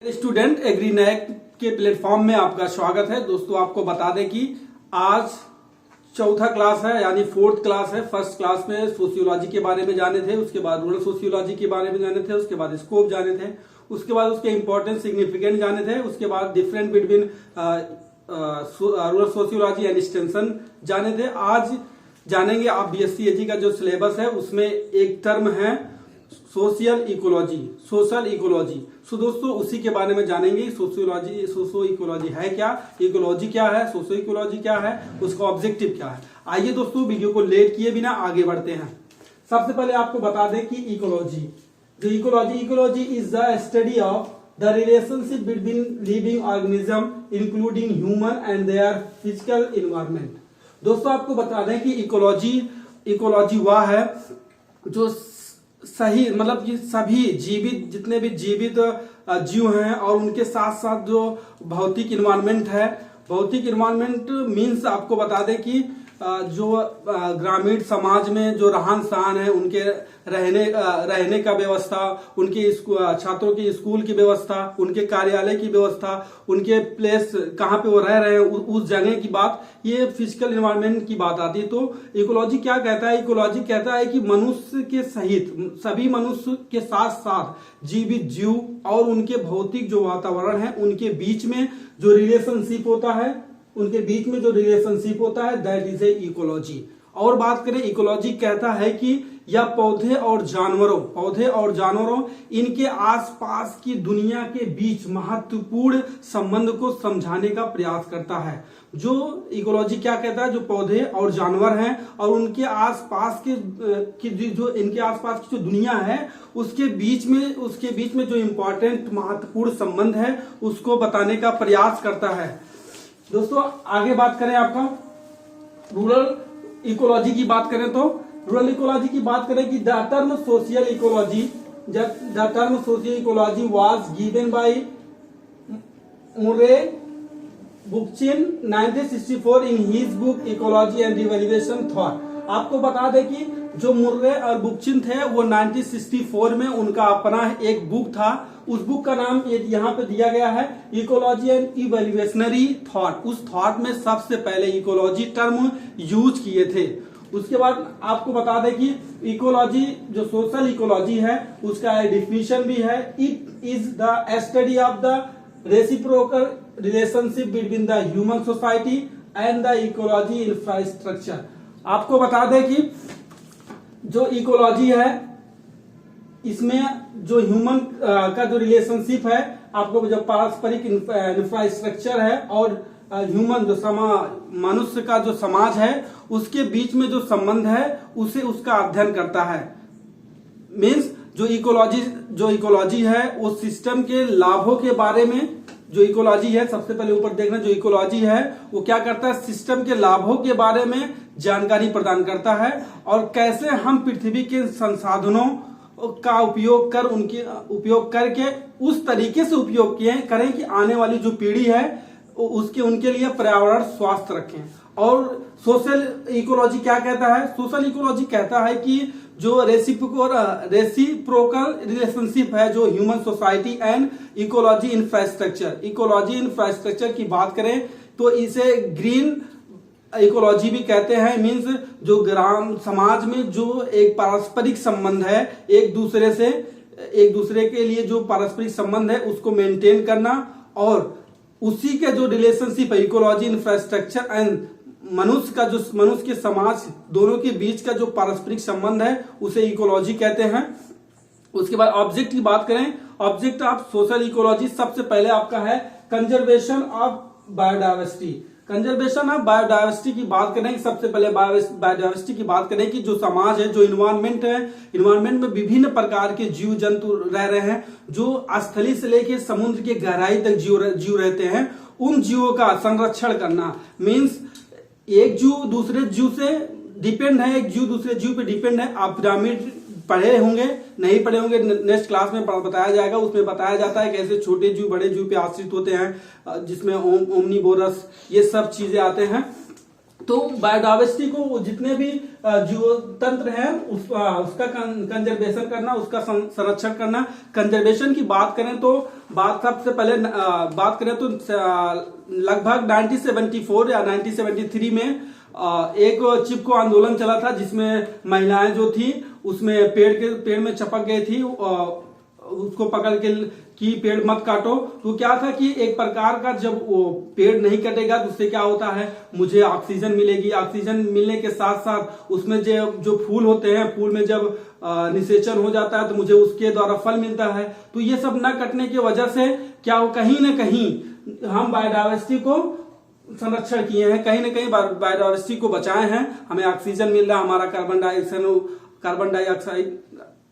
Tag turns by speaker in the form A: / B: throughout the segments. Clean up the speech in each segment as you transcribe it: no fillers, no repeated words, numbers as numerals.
A: Student एग्रीनैक के platform में आपका स्वागत है। दोस्तों आपको बता दें कि आज चौथा क्लास है, यानी फोर्थ क्लास है। फर्स्ट क्लास में सोशियोलॉजी के बारे में जाने थे, उसके बाद रूरल सोशियोलॉजी के बारे में जाने थे, उसके बाद स्कोप जाने थे, उसके बाद उसके इंपॉर्टेंट सिग्निफिकेंट जाने थे, उसके बाद different between rural sociology and extension जाने थे। आज जानेंगे आप बीएससी एजी का जो सिलेबस है उसमें एक टर्म है सोशल इकोलॉजी। सो दोस्तों उसी के बारे में जानेंगे। सोशो इकोलॉजी है क्या, इकोलॉजी क्या है, सोशो इकोलॉजी क्या है, उसका ऑब्जेक्टिव क्या है। आइए दोस्तों वीडियो को लेट किए बिना आगे बढ़ते हैं। सबसे पहले आपको बता दें कि ecology is the study of the relationship between living organism including human and their physical environment. दोस्तों आपको बता दें कि इकोलॉजी वह है जो सही मतलब कि सभी जीवित जितने भी जीवित जीव हैं और उनके साथ साथ जो भौतिक इन्वायरमेंट है, भौतिक इन्वायरमेंट मीन्स आपको बता दें कि जो ग्रामीण समाज में जो रहन सहन है, उनके रहने का व्यवस्था, उनके छात्रों के स्कूल की व्यवस्था, उनके कार्यालय की व्यवस्था, उनके प्लेस कहाँ पे वो रह रहे हैं उस जगह की बात, ये फिजिकल एनवायरनमेंट की बात आती है। तो इकोलॉजी क्या कहता है? इकोलॉजी कहता है कि मनुष्य के सहित सभी मनुष्य के साथ साथ जीवित जीव और उनके भौतिक जो वातावरण है उनके बीच में जो रिलेशनशिप होता है, दैट इज ए इकोलॉजी। और बात करें इकोलॉजी कहता है कि यह पौधे और जानवरों इनके आसपास की दुनिया के बीच महत्वपूर्ण संबंध को समझाने का प्रयास करता है। जो इकोलॉजी क्या कहता है, जो पौधे और जानवर हैं और उनके आसपास जो इनके आसपास की जो दुनिया है उसके बीच में जो इम्पोर्टेंट महत्वपूर्ण संबंध है उसको बताने का प्रयास करता है। दोस्तों आगे बात करें आपका रूरल इकोलॉजी की बात करें तो रूरल इकोलॉजी की बात करें कि the term social ecology was given by Murray Bookchin 1964 in his book ecology and revaluation thought. आपको बता दें कि जो मुर्रे और बुकचिन थे वो 1964 में उनका अपना एक बुक था। उस बुक का नाम यहाँ पे दिया गया है इकोलॉजी एंड इवैल्यूएशनरी थॉट। उस थॉट में सबसे पहले इकोलॉजी टर्म यूज किए थे। उसके बाद आपको बता दें कि इकोलॉजी जो सोशल इकोलॉजी है उसका डिफिनीशन भी है। It is the study of the reciprocal relationship between the human society and the ecology infrastructure. आपको बता दें कि जो इकोलॉजी है इसमें जो ह्यूमन का जो रिलेशनशिप है, आपको जो पारस्परिक इंफ्रास्ट्रक्चर है और ह्यूमन जो मनुष्य का जो समाज है उसके बीच में जो संबंध है उसका अध्ययन करता है। मीन्स जो इकोलॉजी है वो सिस्टम के लाभों के बारे में, जो इकोलॉजी है सबसे पहले ऊपर देखना, जो इकोलॉजी है वो क्या करता है, सिस्टम के लाभों के बारे में जानकारी प्रदान करता है और कैसे हम पृथ्वी के संसाधनों का उपयोग करके उस तरीके से उपयोग करें कि आने वाली जो पीढ़ी है उनके लिए पर्यावरण स्वास्थ्य रखें। और सोशल इकोलॉजी क्या कहता है? सोशल इकोलॉजी कहता है कि जो रेसिप्रोकल रिलेशनशिप है जो human society and ecology infrastructure की बात करें तो इसे ग्रीन इकोलॉजी भी कहते हैं। मीन्स जो ग्राम समाज में जो एक पारस्परिक संबंध है, एक दूसरे के लिए जो पारस्परिक संबंध है उसको मेंटेन करना और उसी के जो रिलेशनशिप है इकोलॉजी इंफ्रास्ट्रक्चर एंड मनुष्य के समाज दोनों के बीच का जो पारस्परिक संबंध है उसे इकोलॉजी कहते हैं। उसके बाद ऑब्जेक्ट की बात करें, ऑब्जेक्ट ऑफ सोशल इकोलॉजी सबसे पहले आपका है conservation of biodiversity. Conservation of biodiversity की बात करें, सबसे पहले बायोडाइवर्सिटी की बात करें कि जो समाज है, जो इन्वायरमेंट है, इन्वायरमेंट में विभिन्न प्रकार के जीव जंतु रह रहे हैं जो स्थली से लेकर समुद्र के गहराई तक जीव रहते हैं, उन जीवों का संरक्षण करना। मीन्स एक जीव दूसरे जीव से डिपेंड है, एक जीव दूसरे जीव पे डिपेंड है। आप पिरामिड पढ़े होंगे, नहीं पढ़े होंगे, नेक्स्ट क्लास में बताया जाएगा। उसमें बताया जाता है कैसे छोटे जीव बड़े जीव पे आश्रित होते हैं, जिसमें ओमनीवोरस ये सब चीजें आते हैं। तो बायोडाइवर्सिटी को जितने भी जीव तंत्र हैं उसका कंजर्वेशन करना, उसका संरक्षण करना। कंजर्वेशन की बात करें तो सबसे पहले बात करें तो लगभग 1974 या 1973 में एक चिपको आंदोलन चला था, जिसमें महिलाएं जो थी उसमें पेड़ में चपक गई थी, उसको पकड़ के कि पेड़ मत काटो। तो क्या था कि एक प्रकार का जब वो पेड़ नहीं कटेगा तो उससे क्या होता है, मुझे ऑक्सीजन मिलेगी। ऑक्सीजन मिलने के साथ साथ उसमें जो फूल होते हैं, फूल में जब निषेचन हो जाता है तो मुझे उसके द्वारा फल मिलता है। तो ये सब न कटने की वजह से क्या हो, कहीं न कहीं हम बायोडाइवर्सिटी को संरक्षण किए हैं, कहीं न कहीं बायोडाइवर्सिटी को बचाए हैं। हमें ऑक्सीजन मिल रहा है, हमारा कार्बन डाइऑक्साइड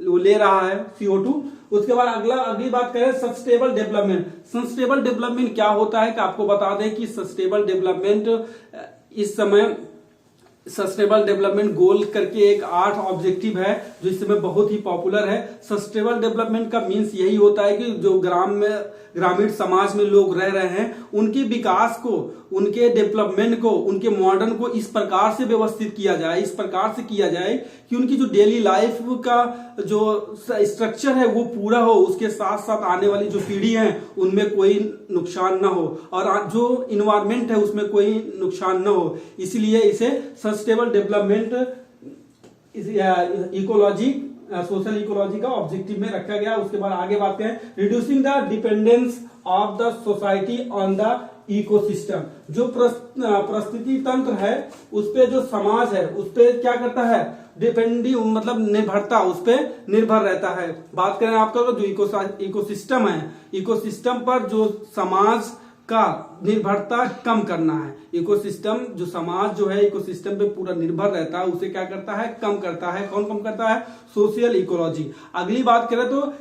A: वो ले रहा है CO2। उसके बाद अगली बात करें सस्टेनेबल डेवलपमेंट। सस्टेनेबल डेवलपमेंट क्या होता है कि आपको बता दें कि सस्टेनेबल डेवलपमेंट इस समय सस्टेनेबल डेवलपमेंट गोल करके एक 8 ऑब्जेक्टिव है जो इस समय बहुत ही पॉपुलर है। सस्टेनेबल डेवलपमेंट का मीन्स यही होता है कि जो ग्रामीण समाज में लोग रह रहे हैं उनके विकास को, उनके डेवलपमेंट को, उनके मॉडर्न को इस प्रकार से व्यवस्थित किया जाए, इस प्रकार से किया जाए कि उनकी जो डेली लाइफ का जो स्ट्रक्चर है वो पूरा हो, उसके साथ साथ आने वाली जो पीढ़ी है उनमें कोई नुकसान ना हो और जो इन्वायरमेंट है उसमें कोई नुकसान ना हो। इसलिए इसे sustainable development ecology, social ecology का ऑब्जेक्टिव में रखा गया। उसके बाद आगे बात करें reducing the dependence of the society on the ecosystem. जो परिस्थिति तंत्र है उस पे जो समाज है उस पे क्या करता है, डिपेंडिंग मतलब निर्भरता, उस पे निर्भर रहता है। बात करें आपका जो इकोसिस्टम है, इकोसिस्टम पर जो समाज का निर्भरता कम करना है। इकोसिस्टम जो समाज जो है इकोसिस्टम पे पूरा निर्भर रहता है उसे क्या करता है, कम करता है। कौन कम करता है, सोशल इकोलॉजी। अगली बात करें तो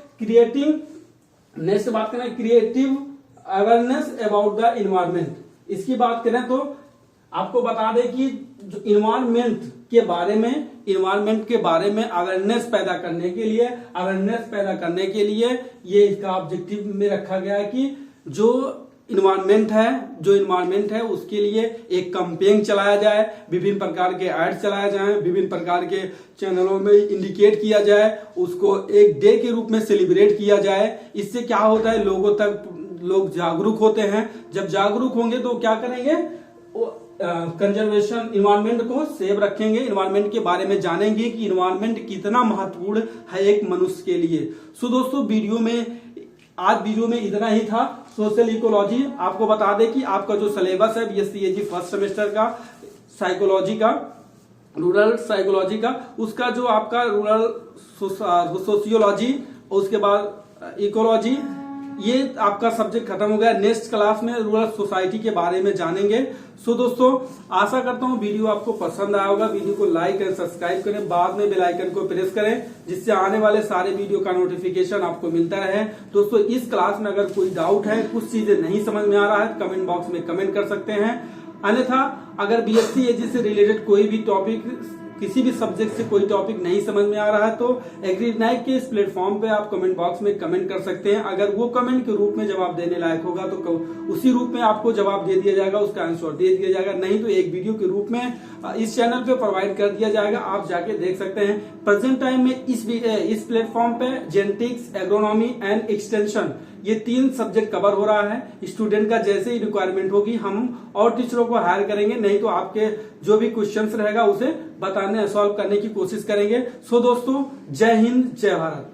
A: नेक्स्ट बात करें creative awareness about the environment. इसकी बात करें तो आपको बता दें कि जो इन्वायरमेंट के बारे में अवेयरनेस पैदा करने के लिए ये इसका ऑब्जेक्टिव में रखा गया है कि जो इन्वायरमेंट है उसके लिए एक कैंपेन चलाया जाए, विभिन्न प्रकार के एड चलाए जाएं, विभिन्न प्रकार के चैनलों में इंडिकेट किया जाए, उसको एक डे के रूप में सेलिब्रेट किया जाए। इससे क्या होता है, लोगों तक लोग जागरूक होते हैं। जब जागरूक होंगे तो क्या करेंगे, कंजर्वेशन इन्वायरमेंट को सेव रखेंगे, इन्वायरमेंट के बारे में जानेंगे कि इन्वायरमेंट कितना महत्वपूर्ण है एक मनुष्य के लिए। सो दोस्तों आज वीडियो में इतना ही था। सोशल इकोलॉजी आपको बता दें कि आपका जो सिलेबस है BSc फर्स्ट सेमेस्टर का साइकोलॉजी का, रूरल साइकोलॉजी का, उसका जो आपका रूरल सोशियोलॉजी और उसके बाद इकोलॉजी, ये आपका सब्जेक्ट खत्म हो गया। नेक्स्ट क्लास में रूरल सोसाइटी के बारे में जानेंगे। सो दोस्तों आशा करता हूँ वीडियो आपको पसंद आया होगा। वीडियो को लाइक एंड सब्सक्राइब करें, बाद में बेल आइकन को प्रेस करें जिससे आने वाले सारे वीडियो का नोटिफिकेशन आपको मिलता रहे। दोस्तों इस क्लास में अगर कोई डाउट है, कुछ चीजें नहीं समझ में आ रहा है, कमेंट बॉक्स में कमेंट कर सकते हैं। अन्यथा अगर BSc AG से रिलेटेड कोई भी टॉपिक, किसी भी सब्जेक्ट से कोई टॉपिक नहीं समझ में आ रहा है तो एग्रीनाइट के इस प्लेटफॉर्म पे आप कमेंट बॉक्स में कमेंट कर सकते हैं। अगर वो कमेंट के रूप में जवाब देने लायक होगा तो उसी रूप में आपको जवाब दे दिया जाएगा, उसका आंसर दे दिया जाएगा। नहीं तो एक वीडियो के रूप में इस चैनल पे प्रोवाइड कर दिया जाएगा, आप जाके देख सकते हैं। प्रेजेंट टाइम में इस प्लेटफॉर्म पे जेनेटिक्स, एग्रोनॉमी एंड एक्सटेंशन, ये 3 सब्जेक्ट कवर हो रहा है। स्टूडेंट का जैसे ही रिक्वायरमेंट होगी हम और टीचरों को हायर करेंगे, नहीं तो आपके जो भी क्वेश्चंस रहेगा उसे बताने, सॉल्व करने की कोशिश करेंगे। सो दोस्तों जय हिंद, जय भारत।